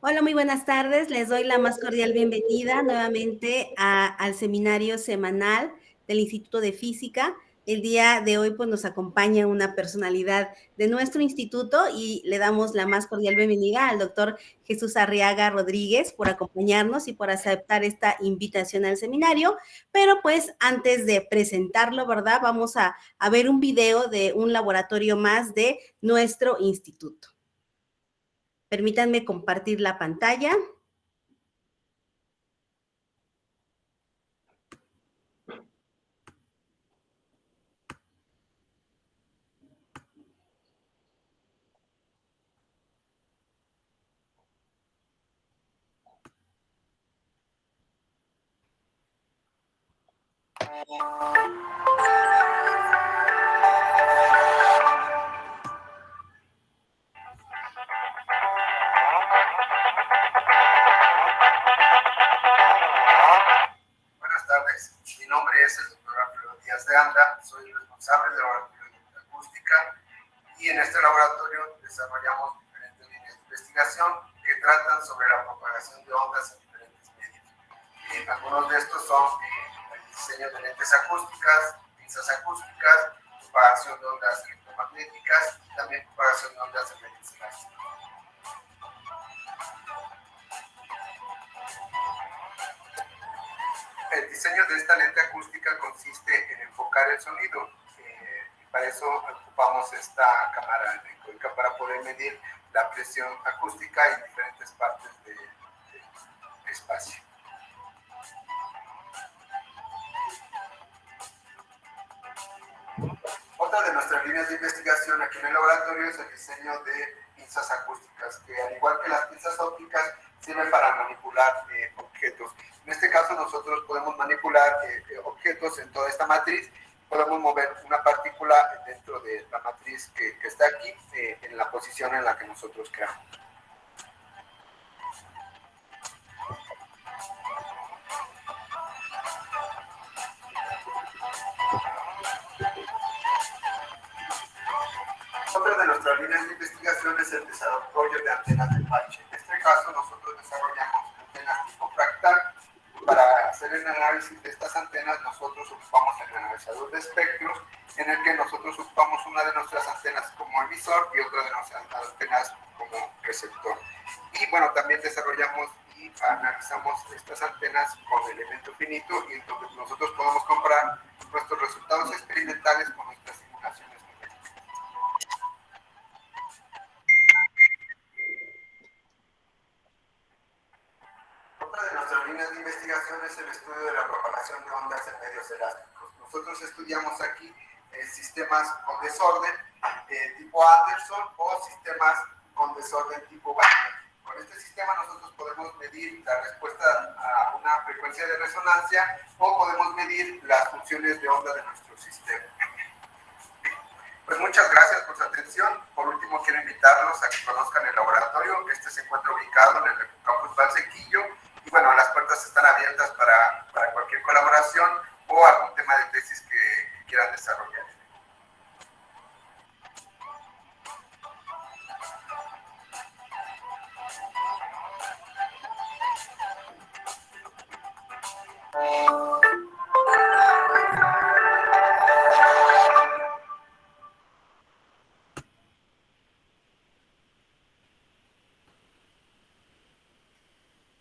Hola, muy buenas tardes. Les doy la más cordial bienvenida nuevamente al seminario semanal del Instituto de Física. El día de hoy pues nos acompaña una personalidad de nuestro instituto y le damos la más cordial bienvenida al doctor Jesús Arriaga Rodríguez por acompañarnos y por aceptar esta invitación al seminario. Pero pues antes de presentarlo, ¿verdad? Vamos a ver un video de un laboratorio más de nuestro instituto. Permítanme compartir la pantalla. Buenas tardes, mi nombre es el doctor Alfredo Díaz de Anda, soy responsable del laboratorio de acústica y en este laboratorio desarrollamos diferentes líneas de investigación que tratan sobre la propagación de ondas en diferentes medios. Algunos de estos son el diseño de lentes acústicas, pinzas acústicas, propagación de ondas electromagnéticas y también propagación de ondas de medios elásticos. El diseño de esta lente acústica consiste en enfocar el sonido. Para eso ocupamos esta cámara anecoica para poder medir la presión acústica en diferentes partes del espacio. Otra de nuestras líneas de investigación aquí en el laboratorio es el diseño de pinzas acústicas, que al igual que las pinzas ópticas sirven para manipular objetos. En este caso nosotros podemos manipular objetos en toda esta matriz, podemos mover una partícula dentro de la matriz que está aquí en la posición en la que nosotros creamos. Otra de nuestras líneas de investigación es el desarrollo de antenas de parche. En este caso nosotros desarrollamos antenas tipo fractal. Para hacer el análisis de estas antenas nosotros ocupamos el analizador de espectros, en el que nosotros ocupamos una de nuestras antenas como emisor y otra de nuestras antenas como receptor. Y bueno, también desarrollamos y analizamos estas antenas con elemento finito, y entonces nosotros podemos comparar nuestros resultados experimentales con nuestras simulaciones. Otra de nuestras líneas de investigación es el estudio de la propagación de ondas en medios elásticos. Nosotros estudiamos aquí sistemas con desorden tipo Anderson o sistemas con desorden tipo Wagner. Con este sistema nosotros podemos medir la respuesta a una frecuencia de resonancia o podemos medir las funciones de onda de nuestro sistema. Pues muchas gracias por su atención. Por último, quiero invitarlos a que conozcan el laboratorio. Este se encuentra ubicado en el campus Valsequillo. Y bueno, las puertas están abiertas para cualquier colaboración o algún tema de tesis que quieran desarrollar.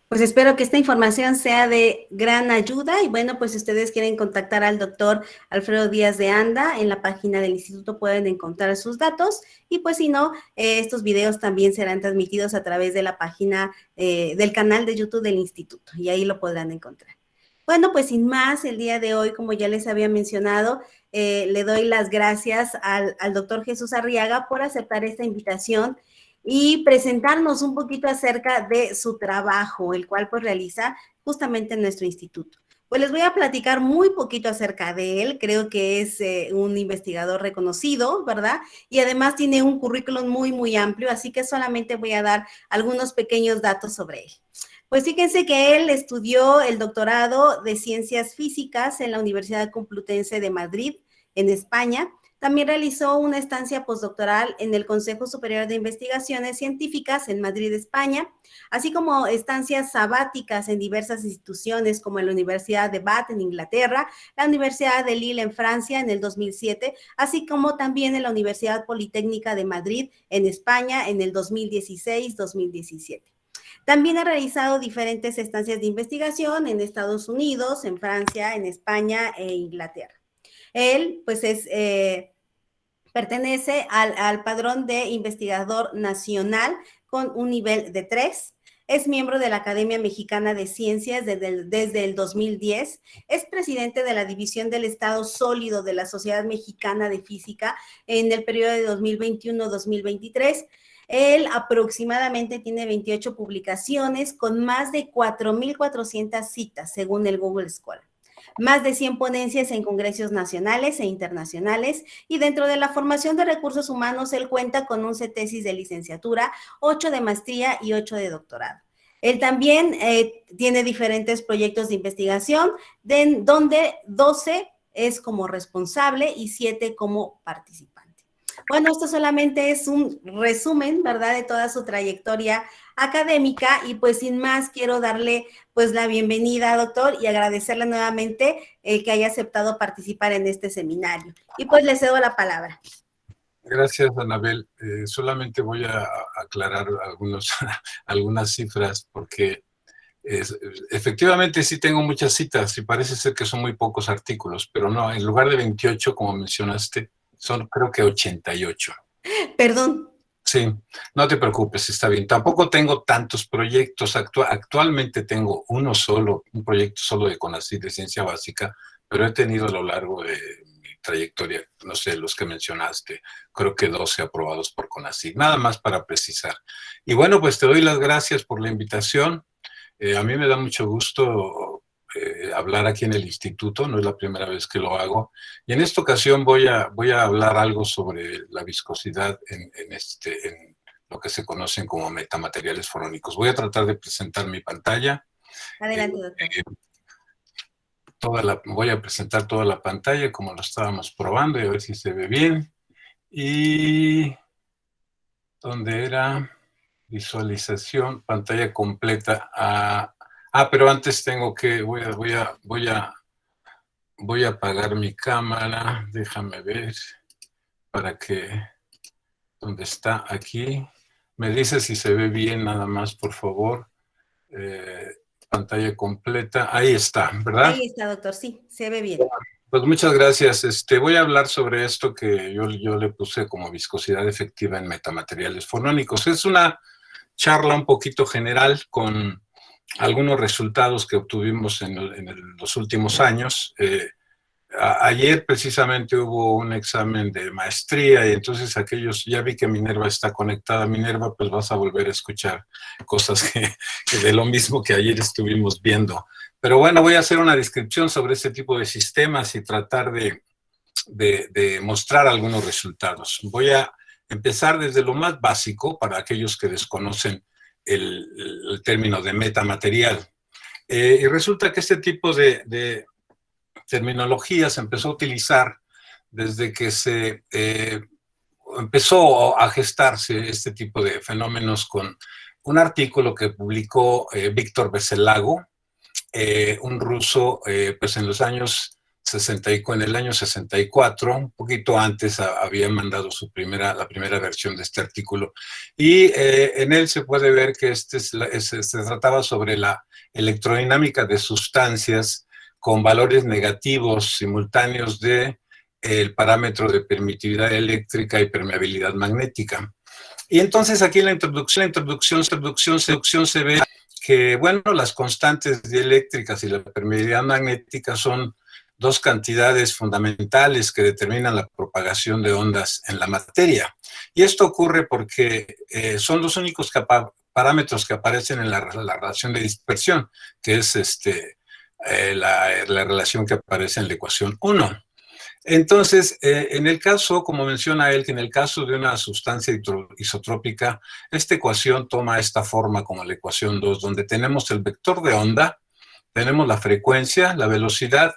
Pues espero que esta información sea de gran ayuda y bueno, pues si ustedes quieren contactar al doctor Alfredo Díaz de Anda, en la página del instituto pueden encontrar sus datos y pues si no, estos videos también serán transmitidos a través de la página del canal de YouTube del instituto y ahí lo podrán encontrar. Bueno, pues sin más, el día de hoy, como ya les había mencionado, le doy las gracias al doctor Jesús Arriaga por aceptar esta invitación y presentarnos un poquito acerca de su trabajo, el cual pues realiza justamente en nuestro instituto. Pues les voy a platicar muy poquito acerca de él, creo que es un investigador reconocido, ¿verdad? Y además tiene un currículum muy amplio, así que solamente voy a dar algunos pequeños datos sobre él. Pues fíjense que él estudió el doctorado de Ciencias Físicas en la Universidad Complutense de Madrid, en España. También realizó una estancia postdoctoral en el Consejo Superior de Investigaciones Científicas en Madrid, España, así como estancias sabáticas en diversas instituciones como en la Universidad de Bath en Inglaterra, la Universidad de Lille en Francia en el 2007, así como también en la Universidad Politécnica de Madrid en España en el 2016-2017. También ha realizado diferentes estancias de investigación en Estados Unidos, en Francia, en España e Inglaterra. Él, pues, pertenece al padrón de investigador nacional con un nivel de 3. Es miembro de la Academia Mexicana de Ciencias desde el 2010. Es presidente de la División del Estado Sólido de la Sociedad Mexicana de Física en el periodo de 2021-2023. Él aproximadamente tiene 28 publicaciones con más de 4,400 citas, según el Google Scholar. Más de 100 ponencias en congresos nacionales e internacionales, y dentro de la formación de recursos humanos, él cuenta con 11 tesis de licenciatura, 8 de maestría y 8 de doctorado. Él también tiene diferentes proyectos de investigación, donde 12 es como responsable y 7 como participante. Bueno, esto solamente es un resumen, ¿verdad?, de toda su trayectoria académica, y pues sin más quiero darle pues la bienvenida, doctor, y agradecerle nuevamente que haya aceptado participar en este seminario. Y pues le cedo la palabra. Gracias, Anabel. Solamente voy a aclarar algunas cifras, porque efectivamente sí tengo muchas citas y parece ser que son muy pocos artículos, pero no, en lugar de 28, como mencionaste, son creo que 88. Perdón. Sí, no te preocupes, está bien. Tampoco tengo tantos proyectos. Actualmente tengo un proyecto solo de CONACYT, de ciencia básica, pero he tenido a lo largo de mi trayectoria, no sé, los que mencionaste, creo que 12 aprobados por CONACYT, nada más para precisar. Y bueno, pues te doy las gracias por la invitación. A mí me da mucho gusto hablar aquí en el instituto, no es la primera vez que lo hago, y en esta ocasión voy a hablar algo sobre la viscosidad en lo que se conocen como metamateriales fonónicos. Voy a tratar de presentar mi pantalla. Adelante, doctor. Voy a presentar toda la pantalla como lo estábamos probando y a ver si se ve bien. Y ¿dónde era? Visualización, pantalla completa. Pero antes voy a apagar mi cámara. Déjame ver ¿dónde está? Aquí. Me dice si se ve bien nada más, por favor. Pantalla completa. Ahí está, ¿verdad? Ahí está, doctor. Sí, se ve bien. Pues muchas gracias. Voy a hablar sobre esto que yo le puse como viscosidad efectiva en metamateriales fonónicos. Es una charla un poquito general con algunos resultados que obtuvimos en los últimos años. Ayer precisamente hubo un examen de maestría y entonces ya vi que Minerva está conectada. Minerva, pues vas a volver a escuchar cosas que de lo mismo que ayer estuvimos viendo. Pero bueno, voy a hacer una descripción sobre este tipo de sistemas y tratar de mostrar algunos resultados. Voy a empezar desde lo más básico para aquellos que desconocen el término de metamaterial. Y resulta que este tipo de terminología se empezó a utilizar desde que se empezó a gestarse este tipo de fenómenos con un artículo que publicó Víctor Veselago, un ruso, pues en el año 64, un poquito antes había mandado la primera versión de este artículo, y en él se puede ver que se trataba sobre la electrodinámica de sustancias con valores negativos simultáneos el parámetro de permitividad eléctrica y permeabilidad magnética. Y entonces aquí en la introducción se ve que, bueno, las constantes dieléctricas y la permeabilidad magnética son dos cantidades fundamentales que determinan la propagación de ondas en la materia. Y esto ocurre porque son los únicos parámetros que aparecen en la relación de dispersión, que es la relación que aparece en la ecuación 1. Entonces, en el caso, como menciona él, que en el caso de una sustancia isotrópica, esta ecuación toma esta forma como la ecuación 2, donde tenemos el vector de onda, tenemos la frecuencia, la velocidad,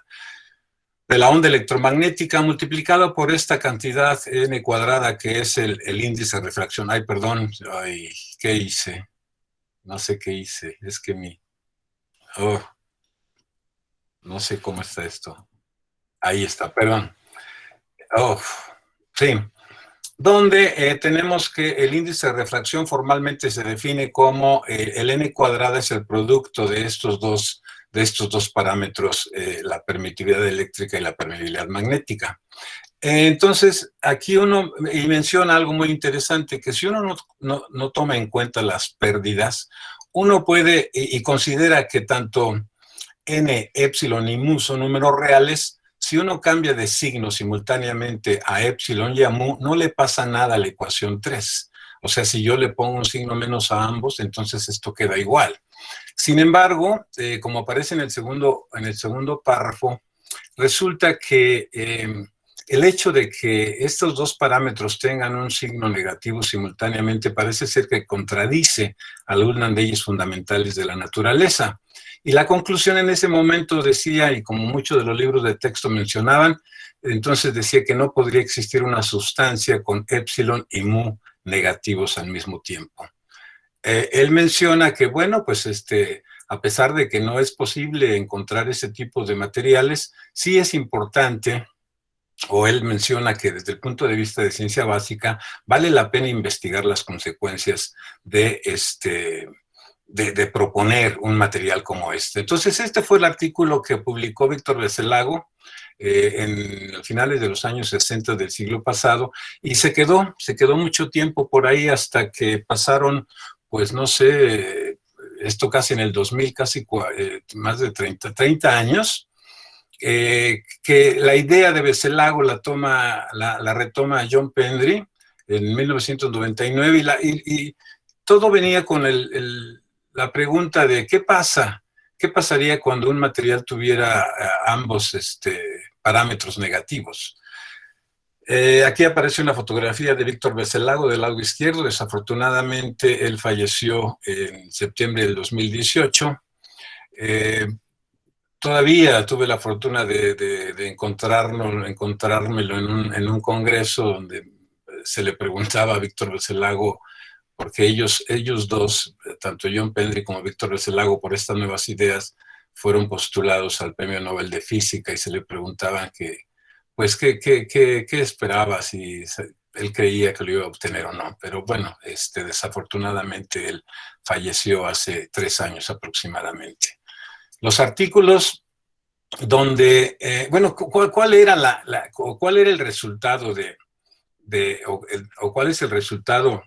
de la onda electromagnética multiplicado por esta cantidad n cuadrada que es el índice de refracción. Ay, perdón, ay, ¿qué hice? No sé qué hice, es que no sé cómo está esto. Ahí está, perdón. Sí, donde tenemos que el índice de refracción formalmente se define como el n cuadrada es el producto de estos dos parámetros, la permitividad eléctrica y la permeabilidad magnética. Entonces, aquí uno menciona algo muy interesante, que si uno no toma en cuenta las pérdidas, uno puede y considera que tanto n, epsilon y mu son números reales. Si uno cambia de signo simultáneamente a epsilon y a mu, no le pasa nada a la ecuación 3. O sea, si yo le pongo un signo menos a ambos, entonces esto queda igual. Sin embargo, como aparece en el segundo párrafo, resulta que el hecho de que estos dos parámetros tengan un signo negativo simultáneamente parece ser que contradice algunas leyes fundamentales de la naturaleza. Y la conclusión en ese momento decía, y como muchos de los libros de texto mencionaban, entonces decía que no podría existir una sustancia con epsilon y mu negativos al mismo tiempo. Él menciona que, bueno, pues a pesar de que no es posible encontrar ese tipo de materiales, sí es importante, o él menciona que desde el punto de vista de ciencia básica, vale la pena investigar las consecuencias de proponer un material como este. Entonces, este fue el artículo que publicó Víctor Veselago en finales de los años 60 del siglo pasado, y se quedó mucho tiempo por ahí hasta que pasaron, pues no sé, esto casi en el 2000, casi más de 30 años, que la idea de Veselago la retoma John Pendry en 1999, y todo venía con la pregunta de ¿qué pasaría cuando un material tuviera ambos parámetros negativos? Aquí aparece una fotografía de Víctor Veselago del lado izquierdo. Desafortunadamente, él falleció en septiembre del 2018. Todavía tuve la fortuna de encontrármelo en un congreso donde se le preguntaba a Víctor Veselago, porque ellos dos, tanto John Pendry como Víctor Veselago, por estas nuevas ideas, fueron postulados al Premio Nobel de Física, y se le preguntaban qué esperaba, si él creía que lo iba a obtener o no. Pero bueno, desafortunadamente él falleció hace 3 años aproximadamente. Los artículos donde, bueno, ¿cuál era el resultado cuál es el resultado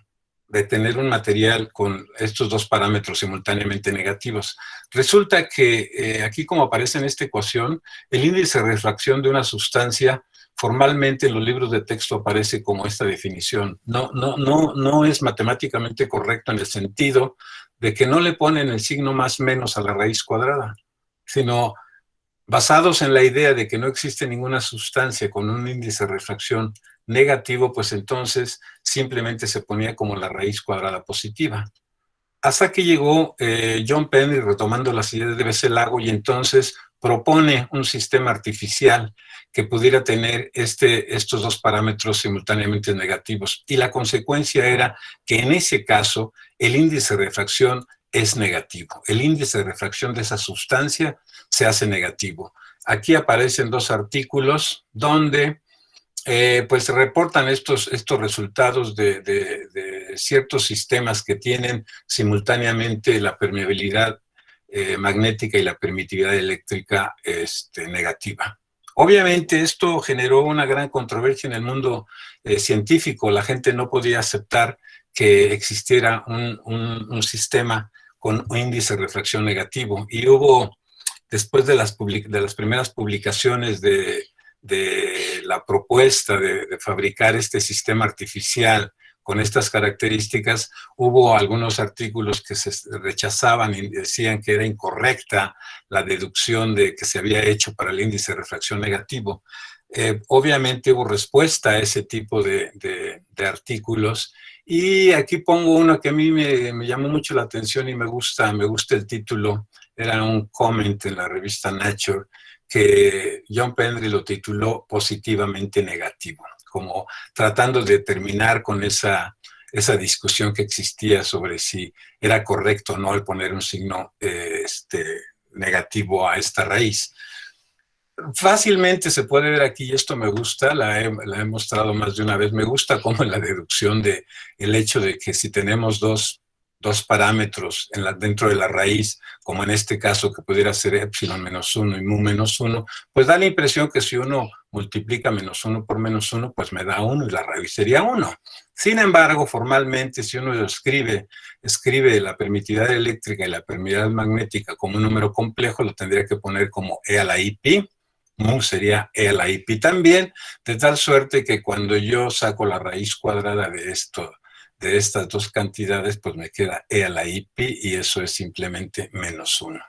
de tener un material con estos dos parámetros simultáneamente negativos? Resulta que aquí, como aparece en esta ecuación, el índice de refracción de una sustancia formalmente en los libros de texto aparece como esta definición. No es matemáticamente correcto en el sentido de que no le ponen el signo más menos a la raíz cuadrada, sino basados en la idea de que no existe ninguna sustancia con un índice de refracción negativo, pues entonces simplemente se ponía como la raíz cuadrada positiva. Hasta que llegó John Pendry retomando las ideas de Veselago, y entonces propone un sistema artificial que pudiera tener estos dos parámetros simultáneamente negativos. Y la consecuencia era que en ese caso el índice de refracción es negativo. El índice de refracción de esa sustancia se hace negativo. Aquí aparecen 2 artículos donde pues se reportan estos resultados de ciertos sistemas que tienen simultáneamente la permeabilidad magnética y la permitividad eléctrica negativa. Obviamente esto generó una gran controversia en el mundo científico. La gente no podía aceptar que existiera un sistema con un índice de refracción negativo, y hubo, después de las primeras publicaciones de la propuesta de fabricar este sistema artificial con estas características, hubo algunos artículos que se rechazaban y decían que era incorrecta la deducción que se había hecho para el índice de refracción negativo. Obviamente hubo respuesta a ese tipo de artículos, y aquí pongo uno que a mí me llamó mucho la atención y me gusta el título. Era un comment en la revista Nature que John Pendry lo tituló positivamente negativo, como tratando de terminar con esa discusión que existía sobre si era correcto o no el poner un signo negativo a esta raíz. Fácilmente se puede ver aquí, y esto me gusta, la he mostrado más de una vez, me gusta como en la deducción de el hecho de que si tenemos dos parámetros dentro de la raíz, como en este caso que pudiera ser epsilon menos 1 y mu menos 1, pues da la impresión que si uno multiplica menos 1 por menos 1, pues me da 1 y la raíz sería 1. Sin embargo, formalmente, si uno escribe la permitividad eléctrica y la permitividad magnética como un número complejo, lo tendría que poner como e a la i pi. Mu sería e a la i pi también, de tal suerte que cuando yo saco la raíz cuadrada de estas dos cantidades, pues me queda e a la i pi y eso es simplemente menos 1.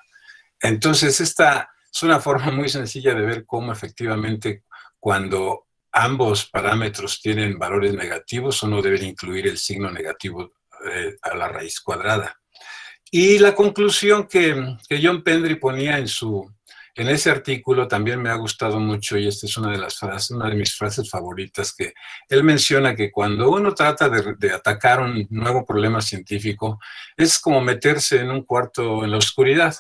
Entonces, esta es una forma muy sencilla de ver cómo efectivamente cuando ambos parámetros tienen valores negativos, uno debe incluir el signo negativo a la raíz cuadrada. Y la conclusión que John Pendry ponía en ese artículo también me ha gustado mucho, y esta es una de mis frases favoritas, que él menciona que cuando uno trata de atacar un nuevo problema científico, es como meterse en un cuarto en la oscuridad.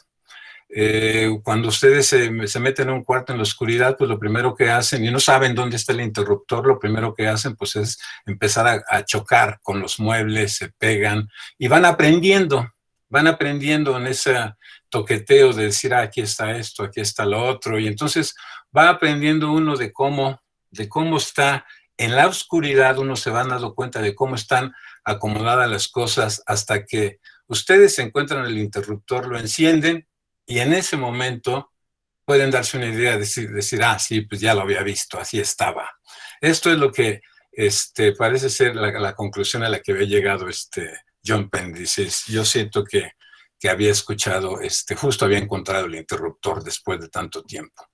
Cuando ustedes se meten en un cuarto en la oscuridad, pues lo primero que hacen, y no saben dónde está el interruptor, lo primero que hacen pues es empezar a chocar con los muebles, se pegan, y van aprendiendo en ese toqueteo de decir, aquí está esto, aquí está lo otro, y entonces va aprendiendo uno de cómo está en la oscuridad, uno se va dando cuenta de cómo están acomodadas las cosas hasta que ustedes encuentran el interruptor, lo encienden, y en ese momento pueden darse una idea, decir, sí, pues ya lo había visto, así estaba. Esto es lo que parece ser la conclusión a la que había llegado John Pendry. Yo siento que había escuchado, justo había encontrado el interruptor después de tanto tiempo.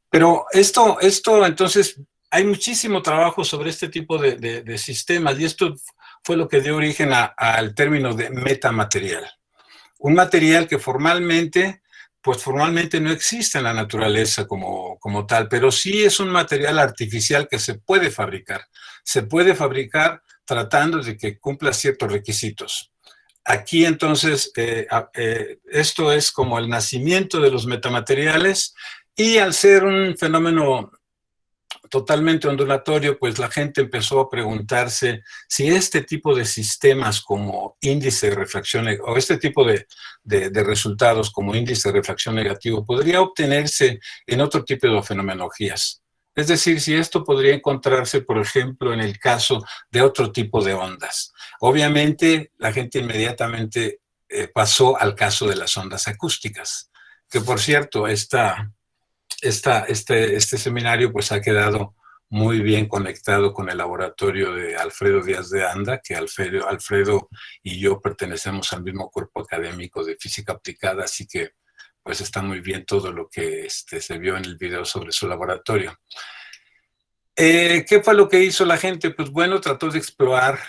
Pero esto entonces, hay muchísimo trabajo sobre este tipo de sistemas, y esto fue lo que dio origen al término de metamaterial. Un material que formalmente no existe en la naturaleza como tal, pero sí es un material artificial que se puede fabricar. Se puede fabricar tratando de que cumpla ciertos requisitos. Aquí entonces, esto es como el nacimiento de los metamateriales, y al ser un fenómeno totalmente ondulatorio, pues la gente empezó a preguntarse si este tipo de sistemas como índice de refracción, o este tipo de resultados como índice de refracción negativo podría obtenerse en otro tipo de fenomenologías. Es decir, si esto podría encontrarse, por ejemplo, en el caso de otro tipo de ondas. Obviamente, la gente inmediatamente pasó al caso de las ondas acústicas, que por cierto, este seminario pues ha quedado muy bien conectado con el laboratorio de Alfredo Díaz de Anda, que Alfredo y yo pertenecemos al mismo cuerpo académico de física aplicada, así que pues está muy bien todo lo que se vio en el video sobre su laboratorio. ¿Qué fue lo que hizo la gente? Pues bueno, trató de explorar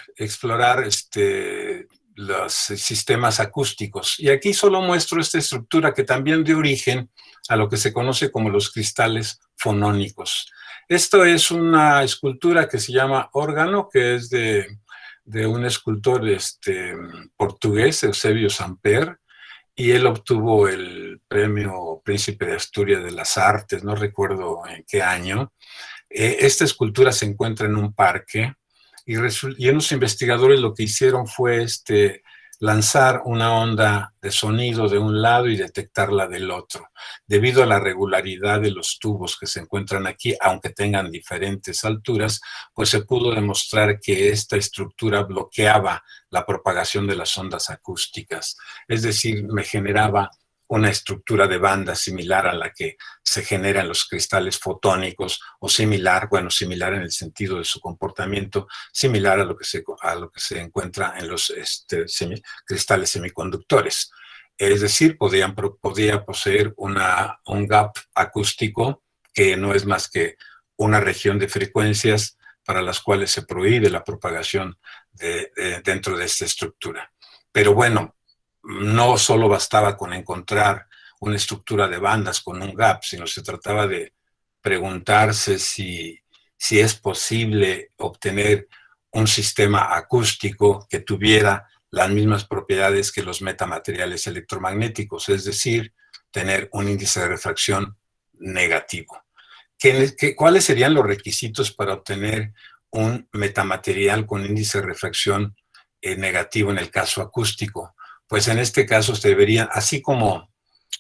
los sistemas acústicos. Y aquí solo muestro esta estructura que también dio origen a lo que se conoce como los cristales fonónicos. Esto es una escultura que se llama Órgano, que es de un escultor portugués, Eusebio Samper, y él obtuvo el premio Príncipe de Asturias de las Artes, no recuerdo en qué año. Esta escultura se encuentra en un parque, y unos investigadores lo que hicieron fue lanzar una onda de sonido de un lado y detectarla del otro. Debido a la regularidad de los tubos que se encuentran aquí, aunque tengan diferentes alturas, pues se pudo demostrar que esta estructura bloqueaba la propagación de las ondas acústicas. Es decir, me generaba una estructura de banda similar a la que se genera en los cristales fotónicos, o similar en el sentido de su comportamiento, similar a lo que se encuentra en los cristales semiconductores. Es decir, podía poseer un gap acústico que no es más que una región de frecuencias para las cuales se prohíbe la propagación dentro de esta estructura. Pero bueno, no solo bastaba con encontrar una estructura de bandas con un gap, sino se trataba de preguntarse si es posible obtener un sistema acústico que tuviera las mismas propiedades que los metamateriales electromagnéticos, es decir, tener un índice de refracción negativo. ¿Cuáles serían los requisitos para obtener un metamaterial con índice de refracción negativo en el caso acústico? Pues en este caso se debería, así como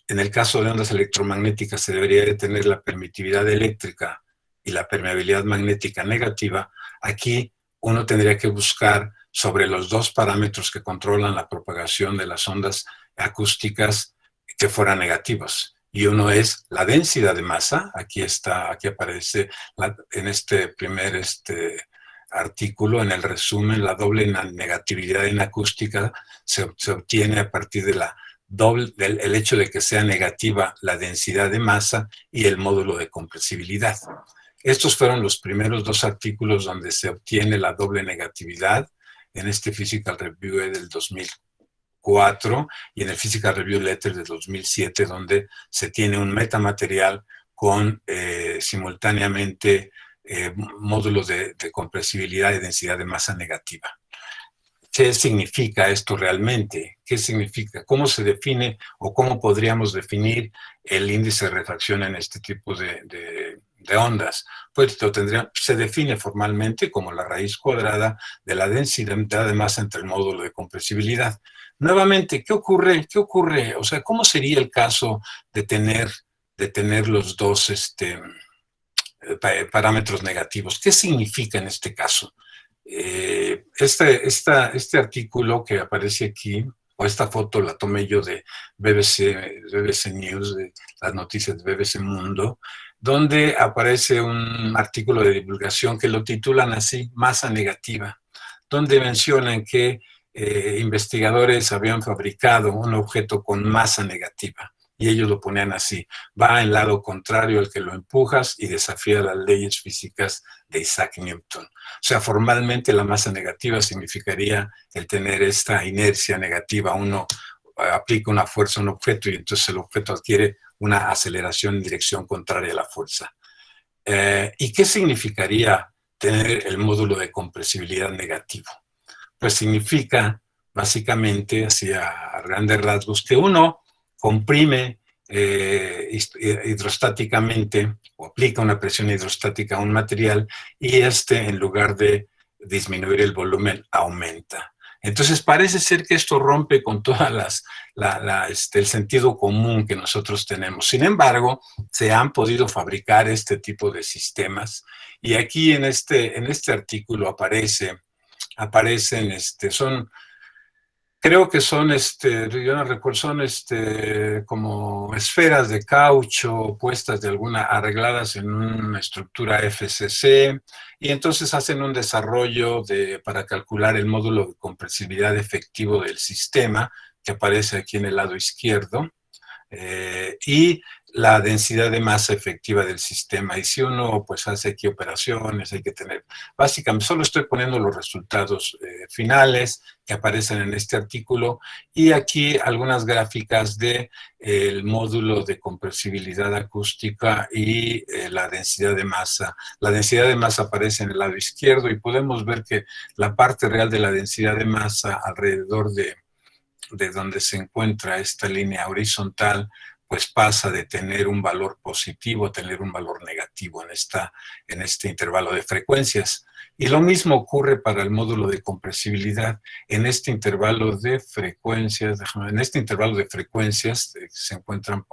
en el caso de ondas electromagnéticas se debería de tener la permitividad eléctrica y la permeabilidad magnética negativa, aquí uno tendría que buscar sobre los dos parámetros que controlan la propagación de las ondas acústicas que fueran negativos. Y uno es la densidad de masa, aquí aparece en este primer artículo, en el resumen, la doble negatividad en acústica se obtiene a partir de del hecho de que sea negativa la densidad de masa y el módulo de compresibilidad. Estos fueron los primeros dos artículos donde se obtiene la doble negatividad en este Physical Review del 2004 y en el Physical Review Letter del 2007, donde se tiene un metamaterial con simultáneamente módulos de compresibilidad y densidad de masa negativa. ¿Qué significa esto realmente? ¿Qué significa? ¿Cómo se define o cómo podríamos definir el índice de refracción en este tipo de ondas? Pues se define formalmente como la raíz cuadrada de la densidad de masa entre el módulo de compresibilidad. Nuevamente, ¿qué ocurre? ¿Qué ocurre? O sea, ¿cómo sería el caso de tener los dos parámetros negativos? ¿Qué significa en este caso? Este artículo que aparece aquí, o esta foto la tomé yo de BBC News, de las noticias de BBC Mundo, donde aparece un artículo de divulgación que lo titulan así, masa negativa, donde mencionan que investigadores habían fabricado un objeto con masa negativa. Y ellos lo ponían así, va en lado contrario al que lo empujas y desafía las leyes físicas de Isaac Newton. O sea, formalmente la masa negativa significaría el tener esta inercia negativa. Uno aplica una fuerza a un objeto y entonces el objeto adquiere una aceleración en dirección contraria a la fuerza. ¿Y qué significaría tener el módulo de compresibilidad negativo? Pues significa, básicamente, así a grandes rasgos, que uno comprime hidrostáticamente o aplica una presión hidrostática a un material y en lugar de disminuir el volumen, aumenta. Entonces parece ser que esto rompe con todas el sentido común que nosotros tenemos. Sin embargo, se han podido fabricar este tipo de sistemas y aquí en este artículo aparecen, creo que son, yo no recuerdo, son como esferas de caucho puestas arregladas en una estructura FCC, y entonces hacen un desarrollo para calcular el módulo de compresibilidad efectivo del sistema, que aparece aquí en el lado izquierdo, y la densidad de masa efectiva del sistema. Y si uno pues hace aquí operaciones, hay que tener, básicamente solo estoy poniendo los resultados finales que aparecen en este artículo, y aquí algunas gráficas de el módulo de compresibilidad acústica y la densidad de masa. La densidad de masa aparece en el lado izquierdo y podemos ver que la parte real de la densidad de masa alrededor de donde se encuentra esta línea horizontal, pues pasa de tener un valor positivo a tener un valor negativo en este intervalo de frecuencias. Y lo mismo ocurre para el módulo de compresibilidad. En este intervalo de frecuencias, se encuentran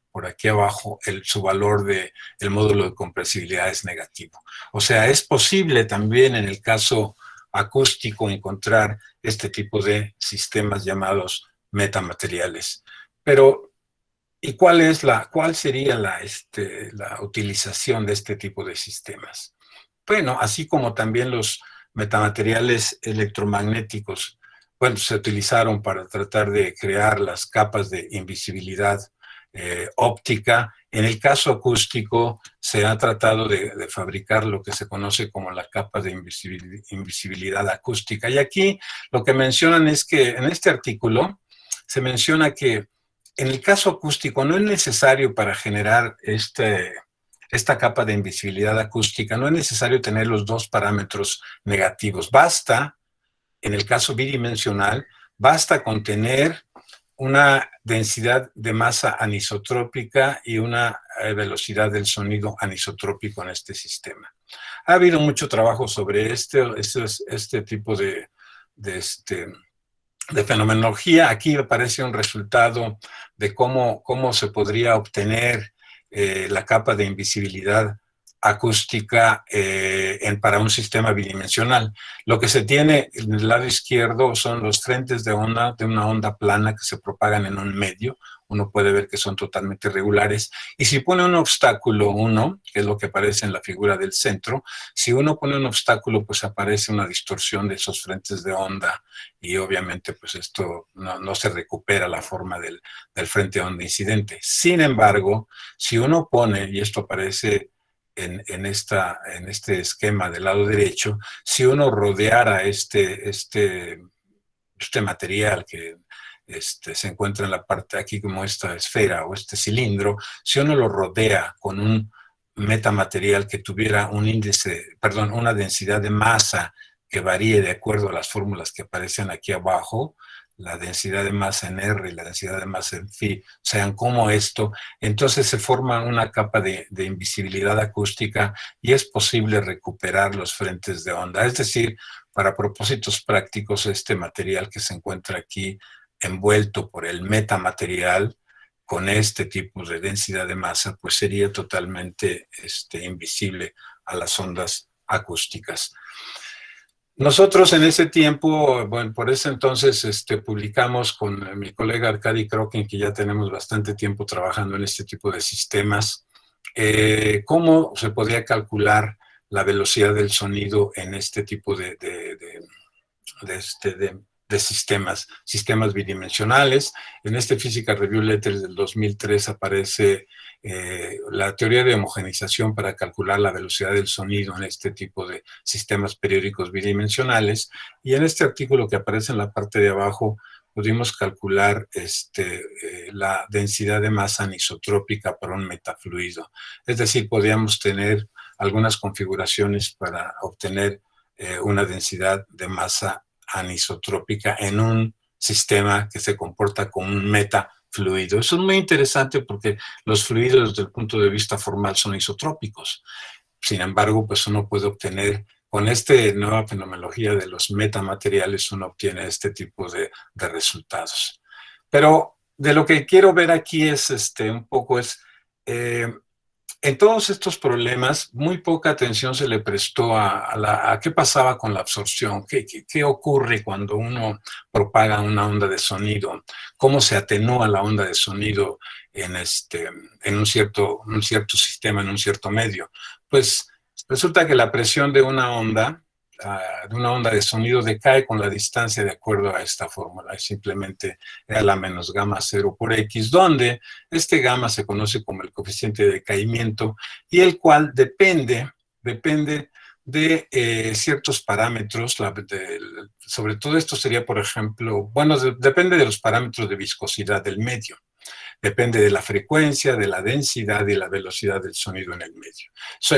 por aquí abajo, su valor del módulo de compresibilidad es negativo. O sea, es posible también en el caso acústico encontrar este tipo de sistemas llamados metamateriales. Pero, ¿y cuál sería la utilización de este tipo de sistemas? Bueno, así como también los metamateriales electromagnéticos, bueno, se utilizaron para tratar de crear las capas de invisibilidad óptica. En el caso acústico se ha tratado de fabricar lo que se conoce como la capa de invisibilidad acústica. Y aquí lo que mencionan es que en este artículo se menciona que en el caso acústico no es necesario para generar esta capa de invisibilidad acústica, no es necesario tener los dos parámetros negativos. Basta, en el caso bidimensional, basta con tener una densidad de masa anisotrópica y una velocidad del sonido anisotrópico en este sistema. Ha habido mucho trabajo sobre este tipo de fenomenología. Aquí aparece un resultado de cómo se podría obtener la capa de invisibilidad acústica para un sistema bidimensional. Lo que se tiene en el lado izquierdo son los frentes de onda de una onda plana que se propagan en un medio. Uno puede ver que son totalmente regulares. Y si pone un obstáculo, que es lo que aparece en la figura del centro, si uno pone un obstáculo, pues aparece una distorsión de esos frentes de onda y obviamente pues esto no se recupera la forma del frente de onda incidente. Sin embargo, si uno pone, y esto aparece en este esquema del lado derecho, si uno rodeara este material que se encuentra en la parte aquí como esta esfera o este cilindro, si uno lo rodea con un metamaterial que tuviera una densidad de masa que varíe de acuerdo a las fórmulas que aparecen aquí abajo, la densidad de masa en R y la densidad de masa en phi sean como esto, entonces se forma una capa de invisibilidad acústica y es posible recuperar los frentes de onda. Es decir, para propósitos prácticos, este material que se encuentra aquí envuelto por el metamaterial con este tipo de densidad de masa, pues sería totalmente invisible a las ondas acústicas. Nosotros en ese tiempo, bueno, por ese entonces publicamos con mi colega Arkady Krokin, que ya tenemos bastante tiempo trabajando en este tipo de sistemas, cómo se podía calcular la velocidad del sonido en este tipo de sistemas bidimensionales. En este Physical Review Letters del 2003 aparece la teoría de homogeneización para calcular la velocidad del sonido en este tipo de sistemas periódicos bidimensionales, y en este artículo que aparece en la parte de abajo pudimos calcular la densidad de masa anisotrópica para un metafluido. Es decir, podíamos tener algunas configuraciones para obtener una densidad de masa anisotrópica en un sistema que se comporta como un metafluido. Eso es muy interesante porque los fluidos desde el punto de vista formal son isotrópicos. Sin embargo, pues uno puede obtener, con esta nueva fenomenología de los metamateriales, uno obtiene este tipo de resultados. Pero de lo que quiero ver aquí es un poco en todos estos problemas, muy poca atención se le prestó a qué pasaba con la absorción, qué ocurre cuando uno propaga una onda de sonido, cómo se atenúa la onda de sonido en un cierto sistema, en un cierto medio. Pues resulta que la presión de una onda de sonido decae con la distancia de acuerdo a esta fórmula. Es simplemente la menos gamma 0 por X, donde este gamma se conoce como el coeficiente de decaimiento y el cual depende de ciertos parámetros. Sobre todo esto sería, por ejemplo, bueno, depende de los parámetros de viscosidad del medio. Depende de la frecuencia, de la densidad y la velocidad del sonido en el medio.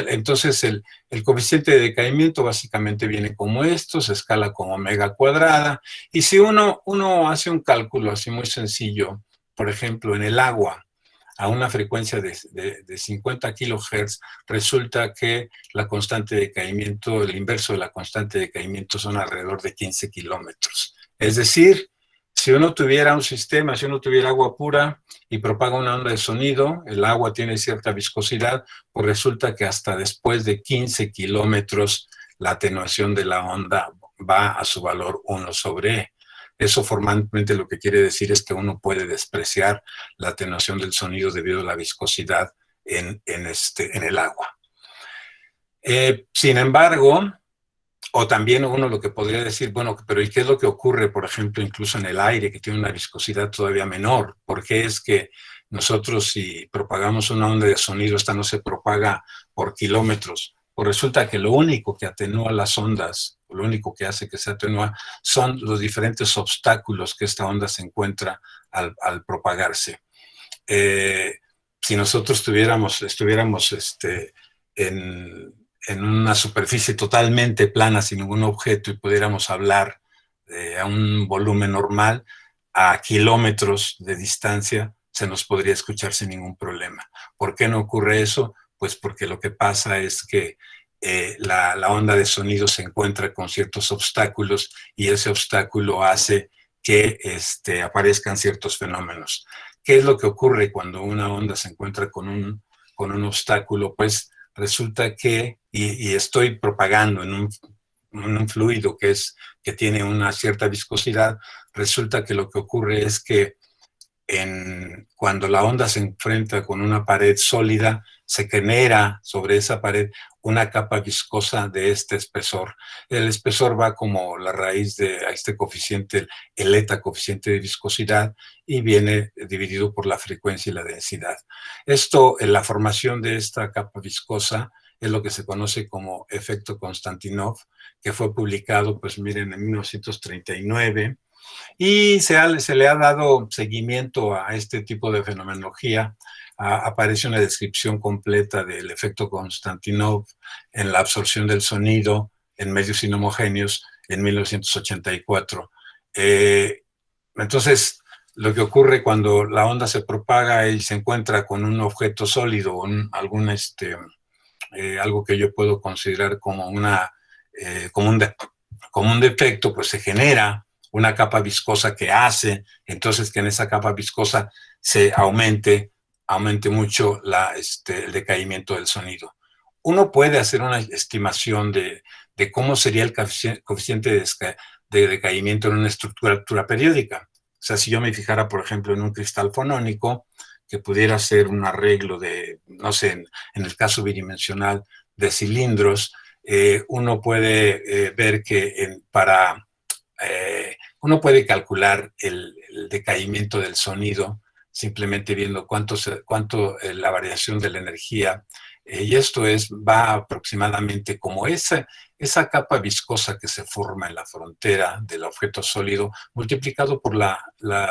Entonces, el coeficiente de decaimiento básicamente viene como esto, se escala como omega cuadrada, y si uno hace un cálculo así muy sencillo, por ejemplo, en el agua, a una frecuencia de 50 kHz, resulta que la constante de decaimiento, el inverso de la constante de decaimiento son alrededor de 15 kilómetros. Es decir, si uno tuviera un sistema, si uno tuviera agua pura y propaga una onda de sonido, el agua tiene cierta viscosidad, pues resulta que hasta después de 15 kilómetros la atenuación de la onda va a su valor 1 sobre E. Eso formalmente lo que quiere decir es que uno puede despreciar la atenuación del sonido debido a la viscosidad en el agua. Sin embargo, o también uno lo que podría decir, bueno, pero ¿y qué es lo que ocurre, por ejemplo, incluso en el aire, que tiene una viscosidad todavía menor? ¿Por qué es que nosotros, si propagamos una onda de sonido, esta no se propaga por kilómetros? Pues resulta que lo único que atenúa las ondas, lo único que hace que se atenúa, son los diferentes obstáculos que esta onda se encuentra al propagarse. si nosotros estuviéramos en una superficie totalmente plana, sin ningún objeto, y pudiéramos hablar a un volumen normal, a kilómetros de distancia, se nos podría escuchar sin ningún problema. ¿Por qué no ocurre eso? Pues porque lo que pasa es que la onda de sonido se encuentra con ciertos obstáculos y ese obstáculo hace que aparezcan ciertos fenómenos. ¿Qué es lo que ocurre cuando una onda se encuentra con un obstáculo? Pues resulta que, y estoy propagando en un fluido que tiene una cierta viscosidad, resulta que lo que ocurre es que cuando la onda se enfrenta con una pared sólida, se genera sobre esa pared una capa viscosa de este espesor. El espesor va como la raíz de este coeficiente, el eta, coeficiente de viscosidad, y viene dividido por la frecuencia y la densidad. Esto, en la formación de esta capa viscosa, es lo que se conoce como efecto Konstantinov, que fue publicado, pues miren, en 1939, y se le ha dado seguimiento a este tipo de fenomenología. Aparece una descripción completa del efecto Konstantinov en la absorción del sonido en medios inhomogéneos en 1984. Entonces, lo que ocurre cuando la onda se propaga y se encuentra con un objeto sólido o algo que yo puedo considerar como un defecto, pues se genera una capa viscosa que hace entonces que en esa capa viscosa se aumente mucho el decaimiento del sonido. Uno puede hacer una estimación de cómo sería el coeficiente de decaimiento en una estructura periódica. O sea, si yo me fijara, por ejemplo, en un cristal fonónico, que pudiera ser un arreglo de, no sé, en el caso bidimensional de cilindros, uno puede ver que uno puede calcular el decaimiento del sonido simplemente viendo cuánto la variación de la energía, y esto va aproximadamente como esa capa viscosa que se forma en la frontera del objeto sólido multiplicado por la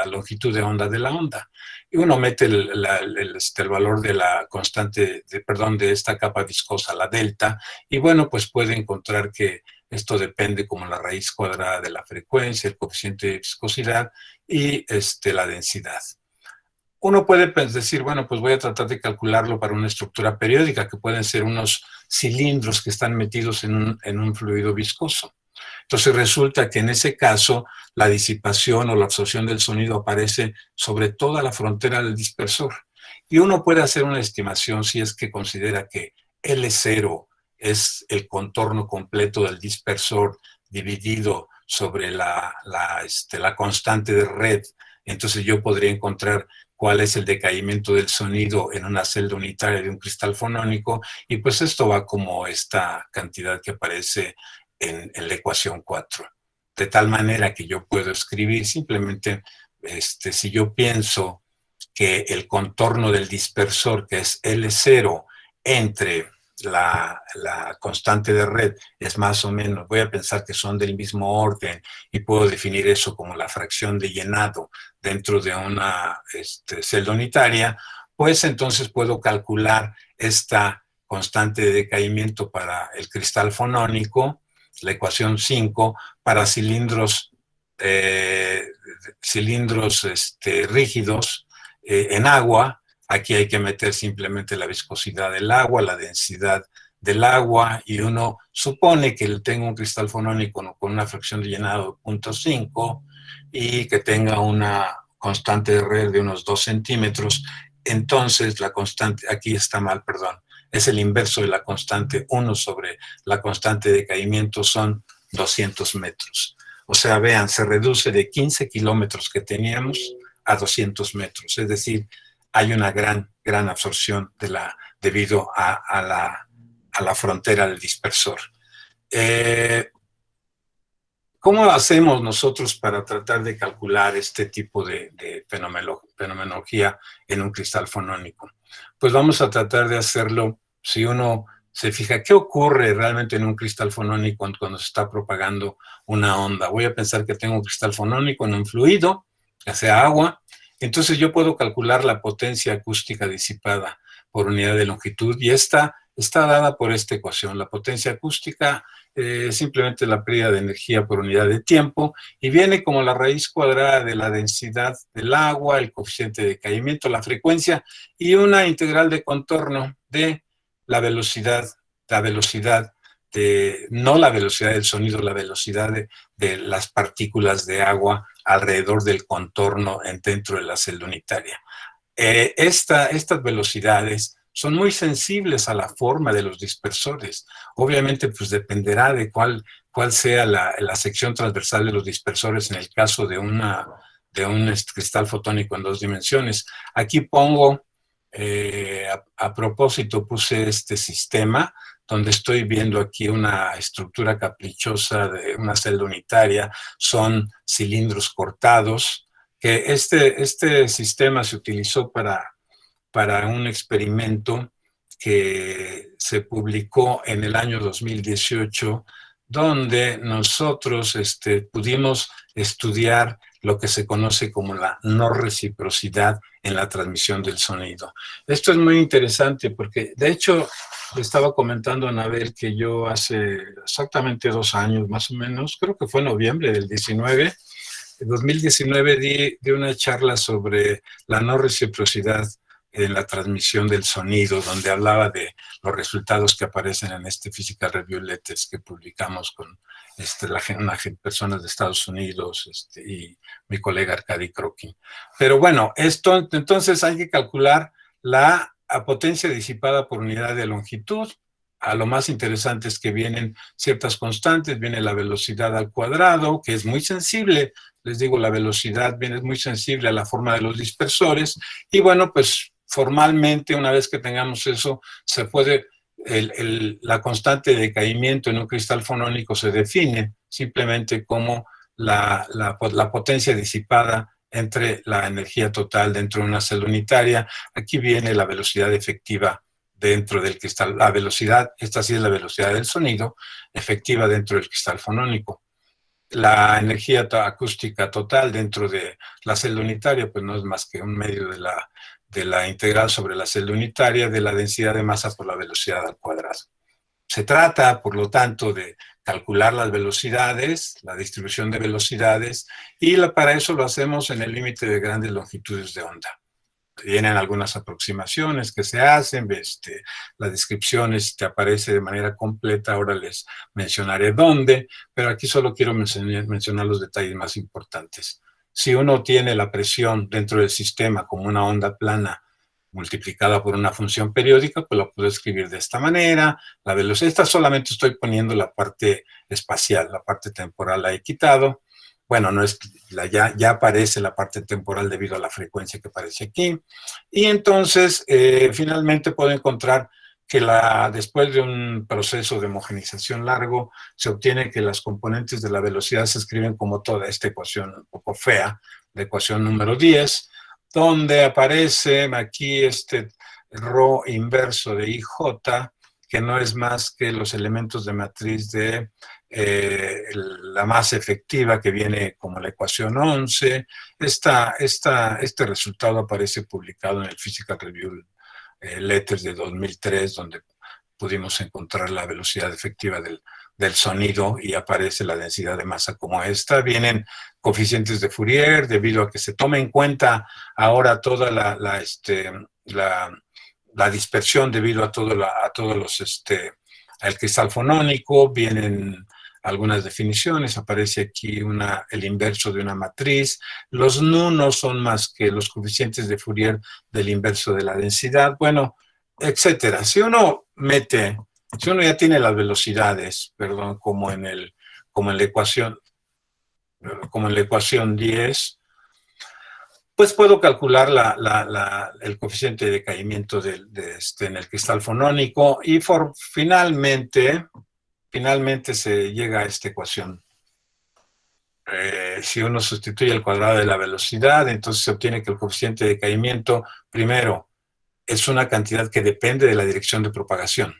longitud de onda de la onda. Y uno mete el valor de la constante, de esta capa viscosa, la delta, y bueno, pues puede encontrar que esto depende como la raíz cuadrada de la frecuencia, el coeficiente de viscosidad y la densidad. Uno puede decir, bueno, pues voy a tratar de calcularlo para una estructura periódica, que pueden ser unos cilindros que están metidos en un fluido viscoso. Entonces resulta que en ese caso la disipación o la absorción del sonido aparece sobre toda la frontera del dispersor. Y uno puede hacer una estimación si es que considera que L0 es el contorno completo del dispersor dividido sobre la constante de red. Entonces yo podría encontrar cuál es el decaimiento del sonido en una celda unitaria de un cristal fonónico, y pues esto va como esta cantidad que aparece en la ecuación 4. De tal manera que yo puedo escribir simplemente, si yo pienso que el contorno del dispersor, que es L0, entre la constante de red es más o menos, voy a pensar que son del mismo orden, y puedo definir eso como la fracción de llenado dentro de una celda unitaria, pues entonces puedo calcular esta constante de decaimiento para el cristal fonónico, la ecuación 5, para cilindros rígidos en agua. Aquí hay que meter simplemente la viscosidad del agua, la densidad del agua, y uno supone que tenga un cristal fonónico con una fracción de llenado de 0.5 y que tenga una constante de red de unos 2 centímetros. Entonces la constante, aquí está mal, perdón, es el inverso de la constante. 1 sobre la constante de decaimiento son 200 metros. O sea, vean, se reduce de 15 kilómetros que teníamos a 200 metros. Es decir, hay una gran absorción debido a la frontera del dispersor. ¿Cómo hacemos nosotros para tratar de calcular este tipo de fenomenología en un cristal fonónico? Pues vamos a tratar de hacerlo, si uno se fija, ¿qué ocurre realmente en un cristal fonónico cuando se está propagando una onda? Voy a pensar que tengo un cristal fonónico en un fluido, ya sea agua, Entonces yo puedo calcular la potencia acústica disipada por unidad de longitud y esta está dada por esta ecuación. La potencia acústica es simplemente la pérdida de energía por unidad de tiempo y viene como la raíz cuadrada de la densidad del agua, el coeficiente de decaimiento, la frecuencia y una integral de contorno de la velocidad de, no la velocidad del sonido, la velocidad de las partículas de agua alrededor del contorno dentro de la celda unitaria. Estas velocidades son muy sensibles a la forma de los dispersores. Obviamente, pues dependerá de cuál sea la sección transversal de los dispersores en el caso de un cristal fotónico en 2 dimensiones. Aquí pongo, a propósito, puse este sistema donde estoy viendo aquí una estructura caprichosa de una celda unitaria. Son cilindros cortados, que este sistema se utilizó para un experimento que se publicó en el año 2018, donde nosotros pudimos estudiar lo que se conoce como la no reciprocidad en la transmisión del sonido. Esto es muy interesante porque, de hecho, le estaba comentando a Anabel que yo hace exactamente 2 años, más o menos, creo que fue en noviembre del 2019, di una charla sobre la no reciprocidad en la transmisión del sonido, donde hablaba de los resultados que aparecen en este Physical Review Letters que publicamos con personas de Estados Unidos y mi colega Arkady Krokin. Pero bueno, entonces hay que calcular la potencia disipada por unidad de longitud. A lo más interesante es que vienen ciertas constantes, viene la velocidad al cuadrado, que es muy sensible, les digo, la velocidad viene muy sensible a la forma de los dispersores, y bueno, pues formalmente, una vez que tengamos eso, se puede, la constante de decaimiento en un cristal fonónico se define simplemente como la potencia disipada entre la energía total dentro de una celda unitaria. Aquí viene la velocidad efectiva dentro del cristal, la velocidad, esta sí es la velocidad del sonido, efectiva dentro del cristal fonónico. La energía acústica total dentro de la celda unitaria, pues no es más que un medio de la integral sobre la celda unitaria de la densidad de masa por la velocidad al cuadrado. Se trata, por lo tanto, de calcular las velocidades, la distribución de velocidades, y para eso lo hacemos en el límite de grandes longitudes de onda. Vienen algunas aproximaciones que se hacen, la descripción te aparece de manera completa, ahora les mencionaré dónde, pero aquí solo quiero mencionar los detalles más importantes. Si uno tiene la presión dentro del sistema como una onda plana multiplicada por una función periódica, pues lo puedo escribir de esta manera. La velocidad, esta solamente estoy poniendo la parte espacial, la parte temporal la he quitado. Bueno, no es, ya aparece la parte temporal debido a la frecuencia que aparece aquí. Y entonces, finalmente puedo encontrar que después de un proceso de homogenización largo, se obtiene que las componentes de la velocidad se escriben como toda esta ecuación un poco fea, la ecuación número 10, donde aparece aquí este ρ inverso de IJ, que no es más que los elementos de matriz de la masa efectiva, que viene como la ecuación 11. Este resultado aparece publicado en el Physical Review Letters de 2003, donde pudimos encontrar la velocidad efectiva del sonido y aparece la densidad de masa como esta. Vienen coeficientes de Fourier debido a que se toma en cuenta ahora toda la dispersión debido a al cristal fonónico. Vienen algunas definiciones, aparece aquí el inverso de una matriz. Los nu no son más que los coeficientes de Fourier del inverso de la densidad, bueno, etcétera. Si uno ya tiene las velocidades, perdón, como en la ecuación 10, pues puedo calcular el coeficiente de decaimiento en el cristal fonónico y finalmente se llega a esta ecuación. Si uno sustituye el cuadrado de la velocidad, entonces se obtiene que el coeficiente de decaimiento, primero, es una cantidad que depende de la dirección de propagación.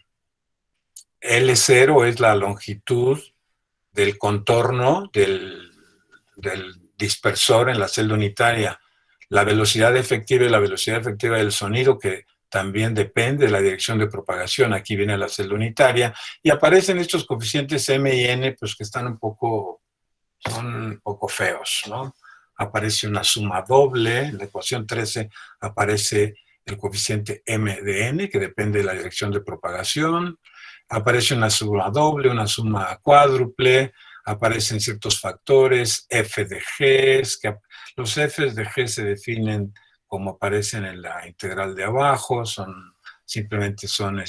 L0 es la longitud del contorno del dispersor en la celda unitaria. la velocidad efectiva y la velocidad efectiva del sonido, que también depende de la dirección de propagación. Aquí viene la celda unitaria y aparecen estos coeficientes M y N, pues que están son un poco feos, ¿no? Aparece una suma doble, en la ecuación 13 aparece el coeficiente M de N, que depende de la dirección de propagación, aparece una suma doble, una suma cuádruple, aparecen ciertos factores, F de G, que los Fs de G se definen como aparecen en la integral de abajo, simplemente son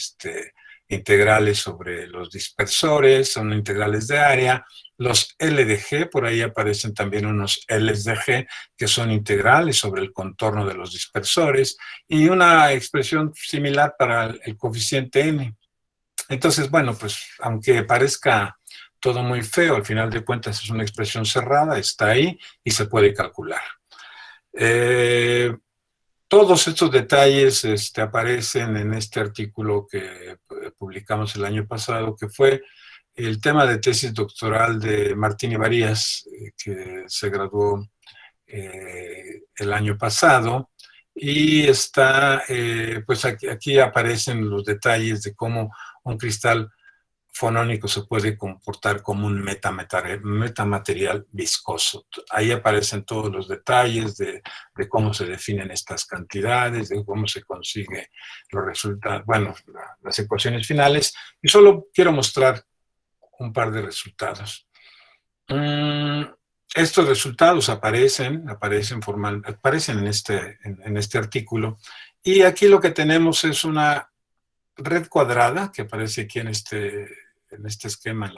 integrales sobre los dispersores, son integrales de área. Los L de G, por ahí aparecen también unos Ls de G, que son integrales sobre el contorno de los dispersores, y una expresión similar para el coeficiente N. Entonces, bueno, pues aunque parezca todo muy feo, al final de cuentas es una expresión cerrada, está ahí y se puede calcular. Todos estos detalles aparecen en este artículo que publicamos el año pasado, que fue el tema de tesis doctoral de Martín Ibarías, que se graduó el año pasado, y pues aquí aparecen los detalles de cómo un cristal fonónico se puede comportar como un metamaterial viscoso. Ahí aparecen todos los detalles de cómo se definen estas cantidades, de cómo se consigue los resultados, bueno, las ecuaciones finales, y solo quiero mostrar un par de resultados. Estos resultados aparecen en este artículo, y aquí lo que tenemos es una red cuadrada que aparece aquí en este esquema,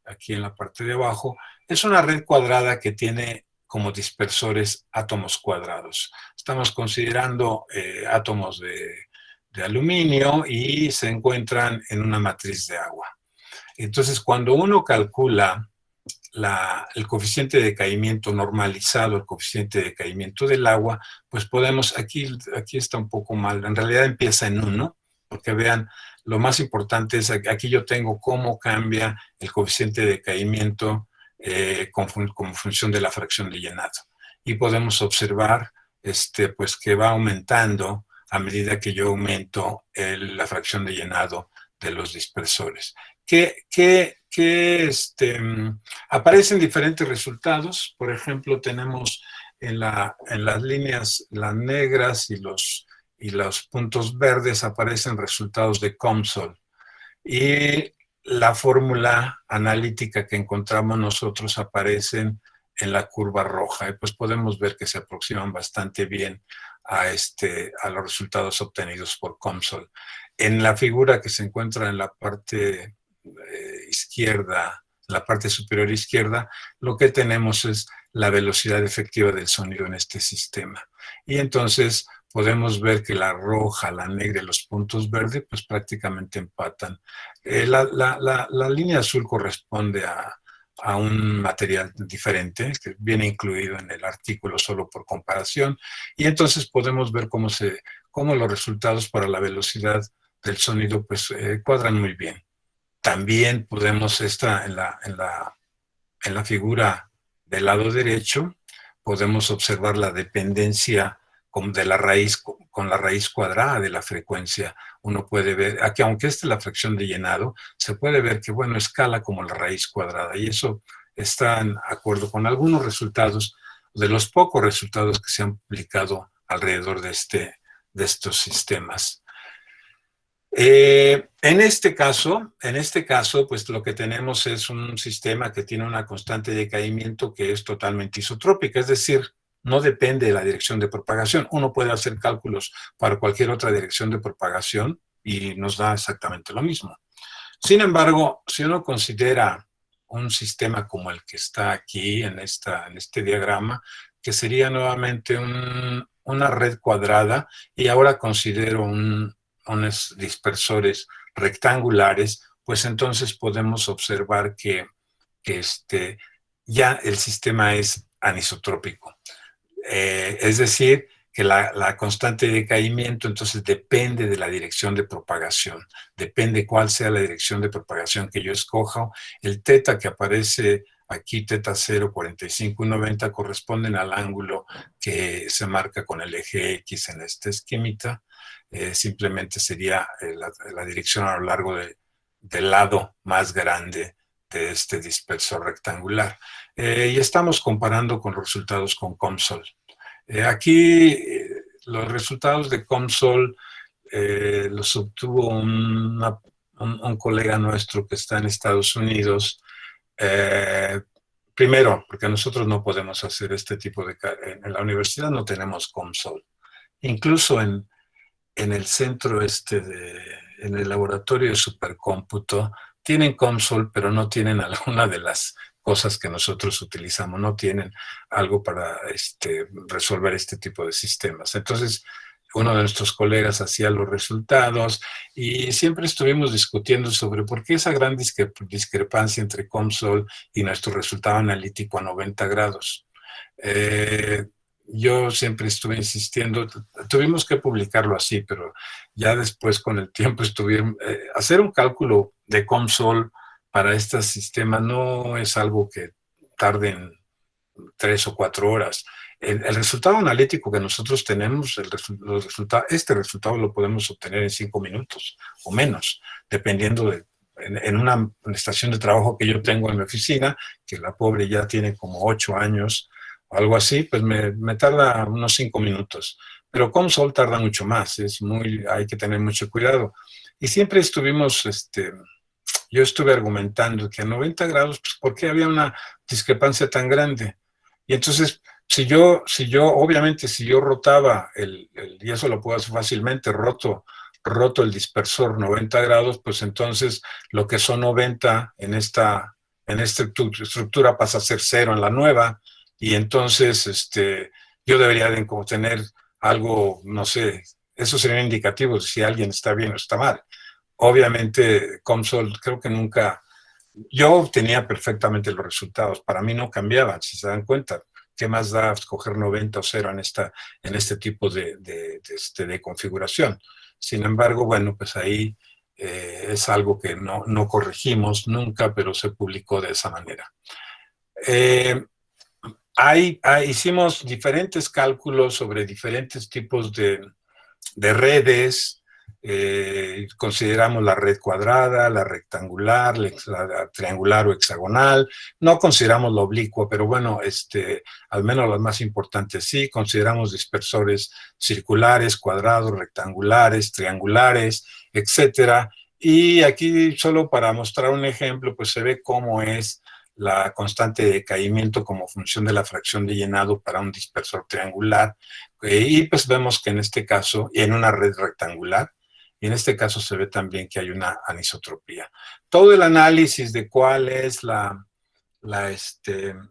aquí en la parte de abajo. Es una red cuadrada que tiene como dispersores átomos cuadrados. Estamos considerando átomos de aluminio y se encuentran en una matriz de agua. Entonces, cuando uno calcula el coeficiente de decaimiento normalizado, el coeficiente de decaimiento del agua, pues podemos, aquí está un poco mal, en realidad empieza en 1, porque vean, lo más importante es, aquí yo tengo cómo cambia el coeficiente de decaimiento como función de la fracción de llenado. Y podemos observar pues que va aumentando a medida que yo aumento la fracción de llenado de los dispersores. Aparecen diferentes resultados. Por ejemplo, tenemos en las líneas, las negras y los puntos verdes, aparecen resultados de COMSOL. Y la fórmula analítica que encontramos nosotros aparecen en la curva roja. Y pues podemos ver que se aproximan bastante bien a los resultados obtenidos por COMSOL. En la figura que se encuentra en la parte izquierda, la parte superior izquierda, lo que tenemos es la velocidad efectiva del sonido en este sistema. Y entonces podemos ver que la roja, la negra y los puntos verdes pues prácticamente empatan. La línea azul corresponde a un material diferente que viene incluido en el artículo solo por comparación, y entonces podemos ver cómo los resultados para la velocidad del sonido pues cuadran muy bien. También podemos, en la figura del lado derecho, podemos observar la dependencia de la raíz con la raíz cuadrada de la frecuencia. Uno puede ver, aquí aunque esta es la fracción de llenado, se puede ver que, bueno, escala como la raíz cuadrada, y eso está en acuerdo con algunos resultados, de los pocos resultados que se han publicado alrededor de estos sistemas. En este caso, pues lo que tenemos es un sistema que tiene una constante de decaimiento que es totalmente isotrópica, es decir, no depende de la dirección de propagación. Uno puede hacer cálculos para cualquier otra dirección de propagación y nos da exactamente lo mismo. Sin embargo, si uno considera un sistema como el que está aquí en este diagrama, que sería nuevamente una red cuadrada, y ahora considero unos dispersores rectangulares, pues entonces podemos observar que ya el sistema es anisotrópico. Es decir, que la constante de decaimiento entonces depende de la dirección de propagación, depende cuál sea la dirección de propagación que yo escoja. El teta que aparece aquí teta 0, 45 y 90 corresponden al ángulo que se marca con el eje X en este esquemita. Simplemente sería la dirección a lo largo del lado más grande de este dispersor rectangular. Y estamos comparando con los resultados con COMSOL. Aquí los resultados de COMSOL los obtuvo un colega nuestro que está en Estados Unidos. Primero, porque nosotros no podemos hacer este tipo de... En la universidad no tenemos COMSOL. Incluso en el centro en el laboratorio de supercómputo, tienen COMSOL, pero no tienen alguna de las cosas que nosotros utilizamos, no tienen algo para resolver este tipo de sistemas. Entonces, uno de nuestros colegas hacía los resultados y siempre estuvimos discutiendo sobre por qué esa gran discrepancia entre COMSOL y nuestro resultado analítico a 90 grados. Yo siempre estuve insistiendo, tuvimos que publicarlo así, pero ya después con el tiempo hacer un cálculo de COMSOL para este sistema no es algo que tarden 3 o 4 horas. El resultado analítico que nosotros tenemos, este resultado lo podemos obtener en 5 minutos o menos, dependiendo en una estación de trabajo que yo tengo en mi oficina, que la pobre ya tiene como 8 años, o algo así, pues me tarda unos 5 minutos. Pero COMSOL tarda mucho más, hay que tener mucho cuidado. Y siempre yo estuve argumentando que a 90 grados, pues, ¿por qué había una discrepancia tan grande? Y entonces, si yo obviamente, si yo rotaba y eso lo puedo hacer fácilmente, roto el dispersor 90 grados, pues entonces lo que son 90 en esta estructura pasa a ser 0 en la nueva, y entonces yo debería de tener algo, no sé, eso sería indicativo de si alguien está bien o está mal. Obviamente, COMSOL creo que nunca... Yo obtenía perfectamente los resultados, para mí no cambiaban, si se dan cuenta. ¿Qué más da escoger 90 o 0 en este tipo de configuración? Sin embargo, bueno, pues ahí es algo que no corregimos nunca, pero se publicó de esa manera. Hicimos diferentes cálculos sobre diferentes tipos de redes. Consideramos la red cuadrada, la rectangular, la triangular o hexagonal. No consideramos la oblicua, pero bueno, al menos las más importantes sí. Consideramos dispersores circulares, cuadrados, rectangulares, triangulares, etcétera. Y aquí, solo para mostrar un ejemplo, pues se ve cómo es la constante de decaimiento como función de la fracción de llenado para un dispersor triangular. Y pues vemos que en este caso, y en una red rectangular, y en este caso se ve también que hay una anisotropía. Todo el análisis de cuál es la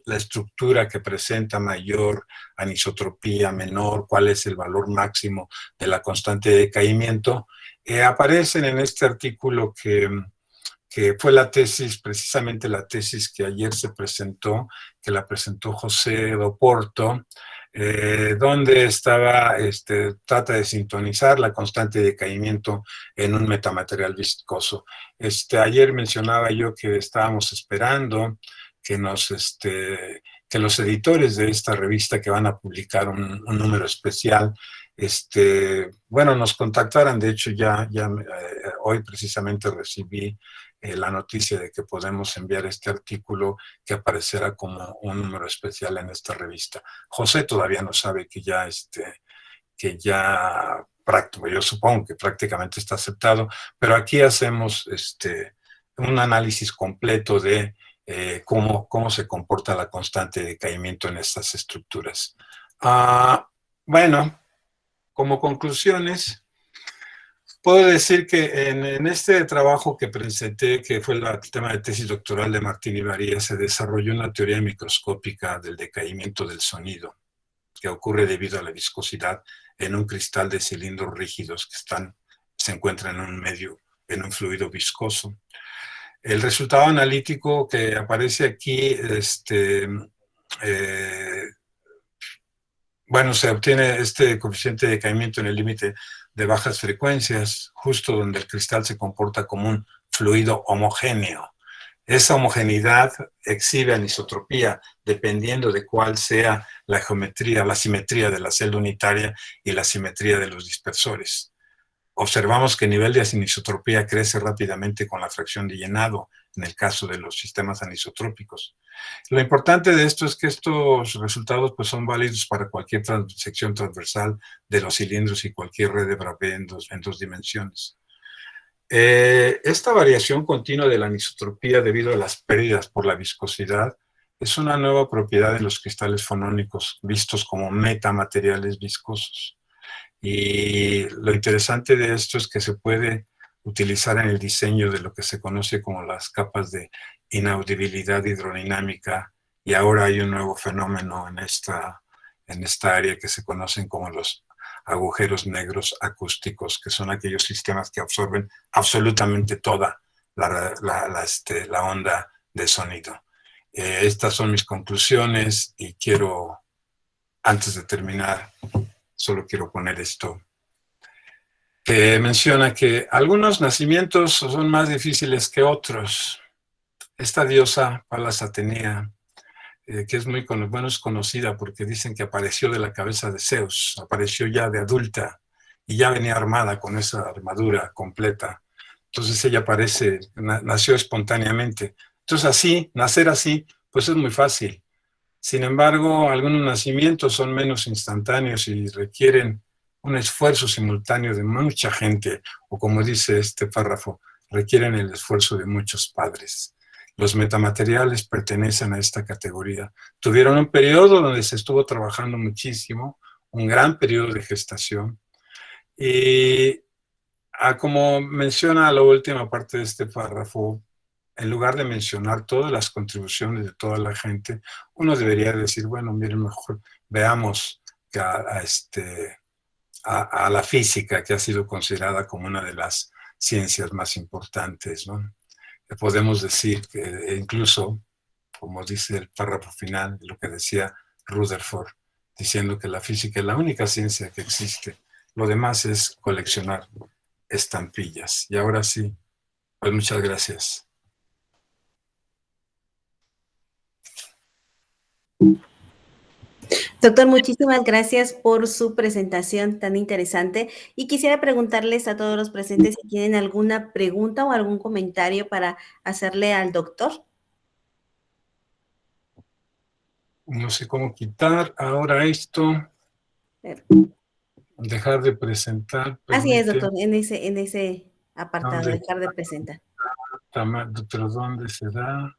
estructura que presenta mayor anisotropía, menor, cuál es el valor máximo de la constante de decaimiento, aparecen en este artículo que fue la tesis, precisamente la tesis que ayer se presentó, que la presentó José Oporto, donde trata de sintonizar la constante de decaimiento en un metamaterial viscoso. Ayer mencionaba yo que estábamos esperando que los editores de esta revista, que van a publicar un número especial, bueno, nos contactaran. De hecho, hoy precisamente recibí la noticia de que podemos enviar este artículo, que aparecerá como un número especial en esta revista. José todavía no sabe que ya yo supongo que prácticamente está aceptado, pero aquí hacemos un análisis completo de cómo se comporta la constante de decaimiento en estas estructuras. Bueno, como conclusiones, puedo decir que en este trabajo que presenté, que fue el tema de tesis doctoral de Martín Ibaría, se desarrolló una teoría microscópica del decaimiento del sonido, que ocurre debido a la viscosidad en un cristal de cilindros rígidos que se encuentran en un fluido viscoso. El resultado analítico que aparece aquí, bueno, se obtiene este coeficiente de decaimiento en el límite de bajas frecuencias, justo donde el cristal se comporta como un fluido homogéneo. Esa homogeneidad exhibe anisotropía dependiendo de cuál sea la geometría, la simetría de la celda unitaria y la simetría de los dispersores. Observamos que el nivel de anisotropía crece rápidamente con la fracción de llenado en el caso de los sistemas anisotrópicos. Lo importante de esto es que estos resultados pues, son válidos para cualquier sección transversal de los cilindros y cualquier red de Bravais en dos dimensiones. Esta variación continua de la anisotropía debido a las pérdidas por la viscosidad es una nueva propiedad de los cristales fonónicos vistos como metamateriales viscosos. Y lo interesante de esto es que se puede utilizar en el diseño de lo que se conoce como las capas de inaudibilidad hidrodinámica, y ahora hay un nuevo fenómeno en esta área que se conocen como los agujeros negros acústicos, que son aquellos sistemas que absorben absolutamente toda la onda de sonido. Estas son mis conclusiones y quiero, antes de terminar, solo quiero poner esto, que menciona que algunos nacimientos son más difíciles que otros. Esta diosa, Palas Atenea, que es es conocida porque dicen que apareció de la cabeza de Zeus, apareció ya de adulta y ya venía armada con esa armadura completa. Entonces ella nació espontáneamente. Entonces nacer así, pues es muy fácil. Sin embargo, algunos nacimientos son menos instantáneos y requieren un esfuerzo simultáneo de mucha gente, o como dice este párrafo, requieren el esfuerzo de muchos padres. Los metamateriales pertenecen a esta categoría. Tuvieron un periodo donde se estuvo trabajando muchísimo, un gran periodo de gestación, y como menciona la última parte de este párrafo, en lugar de mencionar todas las contribuciones de toda la gente, uno debería decir, bueno, miren, mejor veamos a la física, que ha sido considerada como una de las ciencias más importantes, ¿no? Podemos decir que incluso, como dice el párrafo final, lo que decía Rutherford, diciendo que la física es la única ciencia que existe. Lo demás es coleccionar estampillas. Y ahora sí, pues muchas gracias. Doctor, muchísimas gracias por su presentación tan interesante y quisiera preguntarles a todos los presentes si tienen alguna pregunta o algún comentario para hacerle al doctor. No sé cómo quitar ahora esto. Dejar de presentar. Así es, doctor, en ese apartado, dejar de presentar. ¿Pero dónde se da?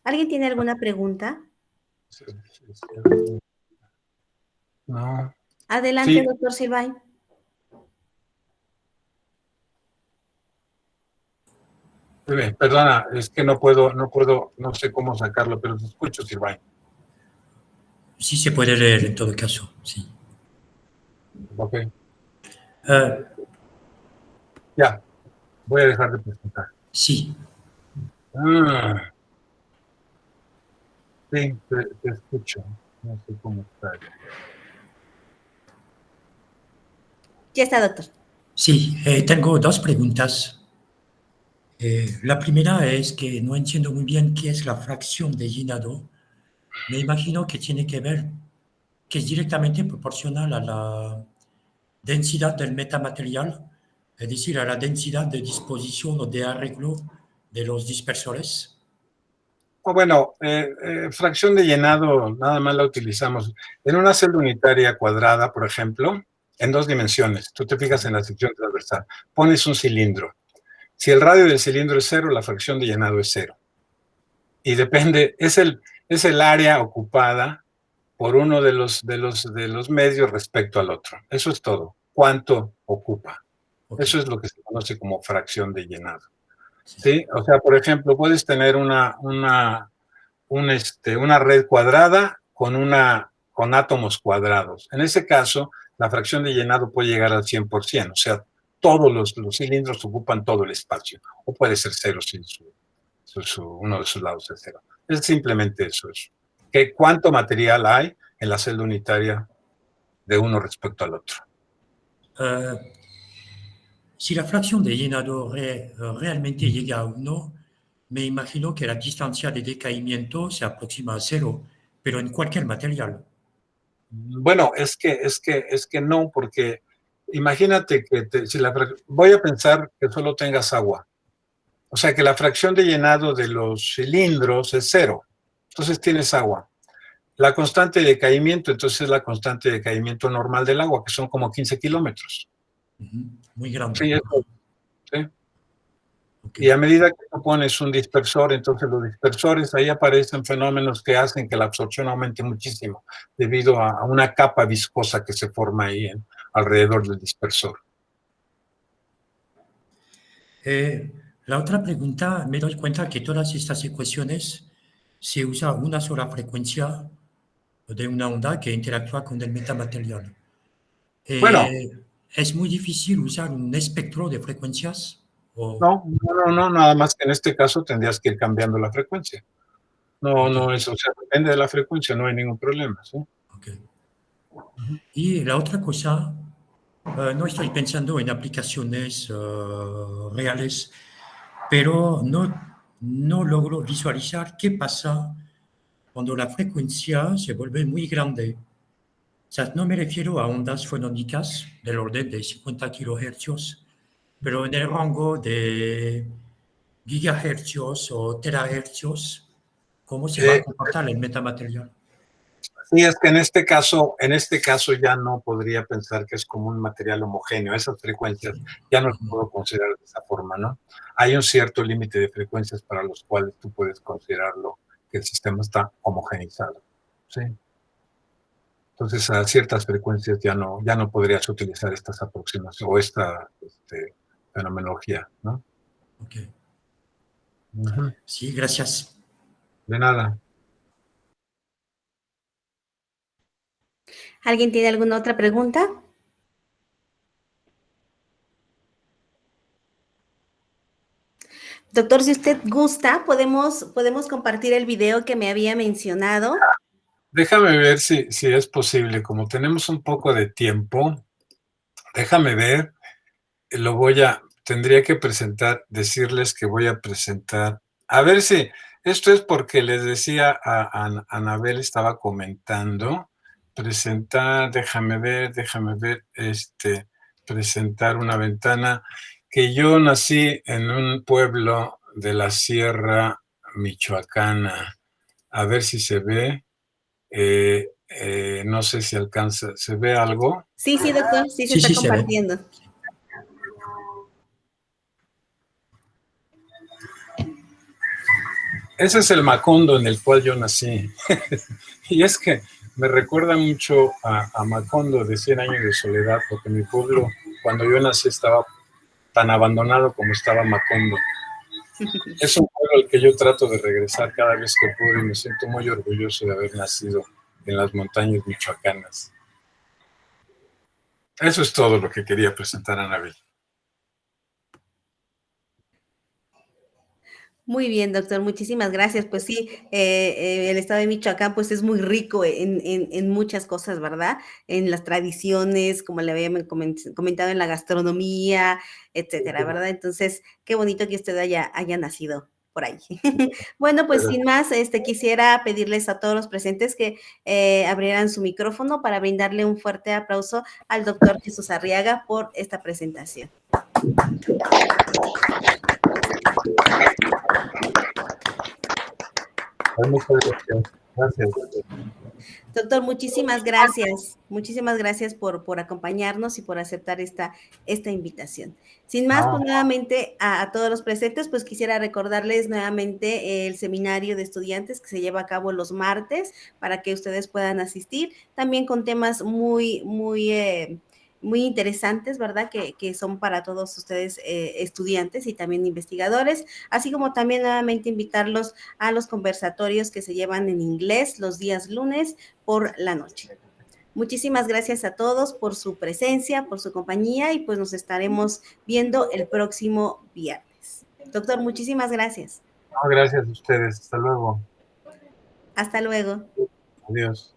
¿Alguien tiene alguna pregunta? No. Adelante, sí. Doctor Silvain. Perdona, es que no puedo, no sé cómo sacarlo, pero te escucho, Silvain. Sí se puede leer en todo caso, sí. Ok. Ya, voy a dejar de presentar. Sí. Sí, te escucho. No sé cómo está. Ya está, doctor. Sí, tengo dos preguntas. La primera es que no entiendo muy bien qué es la fracción de llenado. Me imagino que tiene que ver, que es directamente proporcional a la densidad del metamaterial, es decir, a la densidad de disposición o de arreglo de los dispersores. Bueno, fracción de llenado nada más la utilizamos en una celda unitaria cuadrada, por ejemplo, en dos dimensiones. Tú te fijas en la sección transversal, pones un cilindro. Si el radio del cilindro es 0, la fracción de llenado es 0. Y depende, es el área ocupada por uno de los medios respecto al otro. Eso es todo. ¿Cuánto ocupa? Okay. Eso es lo que se conoce como fracción de llenado. ¿Sí? O sea, por ejemplo, puedes tener una red cuadrada con átomos cuadrados. En ese caso, la fracción de llenado puede llegar al 100%. O sea, todos los cilindros ocupan todo el espacio. O puede ser 0 si uno de sus lados es 0. Es simplemente eso. ¿Cuánto material hay en la celda unitaria de uno respecto al otro? Si la fracción de llenado realmente llega a 1, me imagino que la distancia de decaimiento se aproxima a cero, pero en cualquier material. Bueno, es que no, porque imagínate que voy a pensar que solo tengas agua. O sea que la fracción de llenado de los cilindros es cero. Entonces tienes agua. La constante de decaimiento, entonces es la constante de decaimiento normal del agua, que son como 15 kilómetros. Muy grande. Sí, eso, sí. Ok. Y a medida que tú pones un dispersor, entonces los dispersores, ahí aparecen fenómenos que hacen que la absorción aumente muchísimo, debido a una capa viscosa que se forma ahí alrededor del dispersor. La otra pregunta, me doy cuenta que todas estas ecuaciones se usa una sola frecuencia de una onda que interactúa con el metamaterial. Bueno, ¿Es muy difícil usar un espectro de frecuencias? ¿O? no, nada más que en este caso tendrías que ir cambiando la frecuencia. Ok, No es, o sea, depende de la frecuencia, no hay ningún problema, ¿sí? ok. Y la otra cosa, no estoy pensando en aplicaciones reales, pero no logro visualizar qué pasa cuando la frecuencia se vuelve muy grande. O sea, no me refiero a ondas fonónicas del orden de 50 kilohercios, pero en el rango de gigahercios o terahercios, ¿cómo se va a Eh, comportar el metamaterial? Sí, es que en este caso ya no podría pensar que es como un material homogéneo. Esas frecuencias ya no las puedo considerar de esa forma, ¿no? Hay un cierto límite de frecuencias para los cuales tú puedes considerarlo que el sistema está homogeneizado, ¿sí? Entonces, a ciertas frecuencias ya no podrías utilizar estas aproximaciones o esta fenomenología, ¿no? Ok. Ujú. Sí, gracias. De nada. ¿Alguien tiene alguna otra pregunta? Doctor, si usted gusta, podemos compartir el video que me había mencionado. Déjame ver si es posible. Como tenemos un poco de tiempo, déjame ver. Tendría que presentar, decirles que voy a presentar. A ver si, esto es porque les decía a Anabel, estaba comentando, presentar, déjame ver, presentar una ventana, que yo nací en un pueblo de la Sierra Michoacana. A ver si se ve, no sé si alcanza, ¿se ve algo? Sí, sí, doctor, sí se Sí, está sí, se ve. compartiendo. Ese es el Macondo en el cual yo nací. Y es que me recuerda mucho a Macondo de 100 años de soledad, porque mi pueblo, cuando yo nací, estaba tan abandonado como estaba Macondo. Es un pueblo al que yo trato de regresar cada vez que puedo y me siento muy orgulloso de haber nacido en las montañas michoacanas. Eso es todo lo que quería presentar, Anabel. Muy bien, doctor, muchísimas gracias. Pues sí, el estado de Michoacán pues es muy rico en muchas cosas, ¿verdad? En las tradiciones, como le había comentado, en la gastronomía, etcétera, ¿verdad? Entonces, qué bonito que usted haya nacido por ahí. Bueno, pues sin más, quisiera pedirles a todos los presentes que abrieran su micrófono para brindarle un fuerte aplauso al doctor Jesús Arriaga por esta presentación. Muchas gracias. Gracias. Doctor, muchísimas gracias. Muchísimas gracias por acompañarnos y por aceptar esta invitación. Sin más, pues No, nuevamente a todos los presentes, pues quisiera recordarles nuevamente el seminario de estudiantes que se lleva a cabo los martes para que ustedes puedan asistir, también con temas muy interesantes, ¿verdad? Que son para todos ustedes estudiantes y también investigadores, así como también nuevamente invitarlos a los conversatorios que se llevan en inglés los días lunes por la noche. Muchísimas gracias a todos por su presencia, por su compañía y pues nos estaremos viendo el próximo viernes. Doctor, muchísimas gracias. no, gracias a ustedes. Hasta luego. Hasta luego. Adiós.